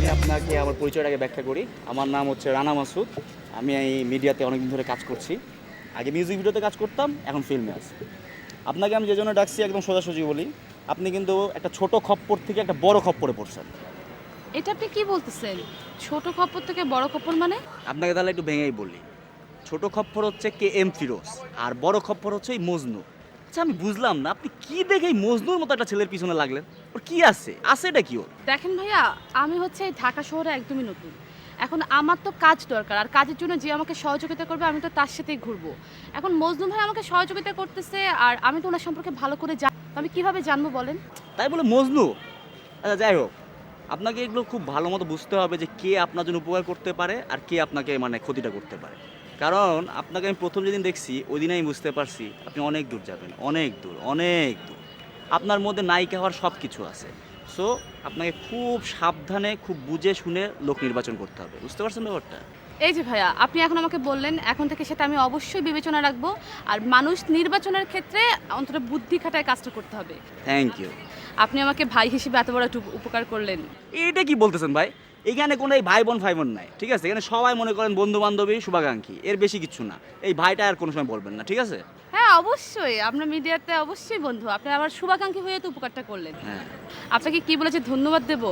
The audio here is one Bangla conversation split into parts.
আমি আপনাকে আমার পরিচয়টাকে ব্যাখ্যা করি। আমার নাম হচ্ছে রানা মাসুদ। আমি এই মিডিয়াতে অনেকদিন ধরে কাজ করছি। আগে মিউজিক ভিডিওতে কাজ করতাম, এখন ফিল্মে আছি। আপনাকে আমি যে জন্য ডাকছি একদম সোজাসুজি বলি, আপনি কিন্তু একটা ছোট খপ্পর থেকে একটা বড় খপ্পরে পড়ছেন। এটা আপনি কি বলতেছেন? ছোট খপ্পর থেকে বড় খপ্পর মানে? আপনাকে তাহলে একটু ভেঙেই বলি। ছোট খপ্পর হচ্ছে KM ফিরোজ, আর বড় খপ্পর হচ্ছে এই মজনু। আচ্ছা, আমি বুঝলাম না আপনি কি দেখে এই মজনুর মতো একটা ছেলের পিছনে লাগলেন। ওর কি আছে এটা কি ওর? দেখেন ভাইয়া, আমি হচ্ছে এই ঢাকা শহরে একদমই নতুন। এখন আমার তো কাজ দরকার, আর কাজের জন্য যে আমাকে সহযোগিতা করবে আমি তো তার সাথেই ঘুরবো। এখন মজনু ভাই আমাকে সহযোগিতা করতেছে, আর আমি তো ওনার সম্পর্কে ভালো করে জানি। আমি কিভাবে জানবো বলেন? তাই বলে মজনু? আচ্ছা, যাই হোক, আপনাকে এগুলো খুব ভালো মতো বুঝতে হবে যে কে আপনার জন্য উপকার করতে পারে আর কে আপনাকে মানে ক্ষতিটা করতে পারে। কারণ আপনাকে আমি প্রথম যেদিন দেখছি ওই দিনে আমি বুঝতে পারছি আপনি অনেক দূর যাবেন, অনেক দূর, অনেক দূর। আপনার মধ্যে নায়িকা হওয়ার সব কিছু আছে। সো আপনাকে খুব সাবধানে, খুব বুঝে শুনে লোক নির্বাচন করতে হবে। বুঝতে পারছেন ব্যাপারটা? এই যে ভাইয়া, আপনি এখন আমাকে বললেন, এখন থেকে সেটা আমি অবশ্যই বিবেচনা রাখবো। আর মানুষ নির্বাচনের ক্ষেত্রে অন্তত বুদ্ধি খাটায় কাজটা করতে হবে। Thank you. আপনি আমাকে ভাই হিসেবে এত বড় একটা উপকার করলেন। এটা কি বলতেছেন ভাই? এখানে কোনো এই ভাই বোন ফাই বোন নাই, ঠিক আছে? এখানে সবাই মনে করেন বন্ধু বান্ধবী, শুভাকাঙ্ক্ষী, এর বেশি কিছু না। এই ভাইটা আর কোনো সময় বলবেন না, ঠিক আছে? হ্যাঁ অবশ্যই, আমরা মিডিয়াতে অবশ্যই বন্ধু। আপনি আমার শুভাকাঙ্ক্ষী হয়ে তো উপকারটা করলেন। হ্যাঁ। আপনাকে কি বলেছে ধন্যবাদ দেব?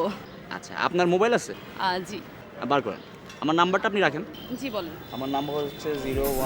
আচ্ছা, আপনার মোবাইল আছে? জি। বার করেন। আমার নাম্বারটা আপনি রাখেন। জি বলেন। আমার নাম্বার হচ্ছে 01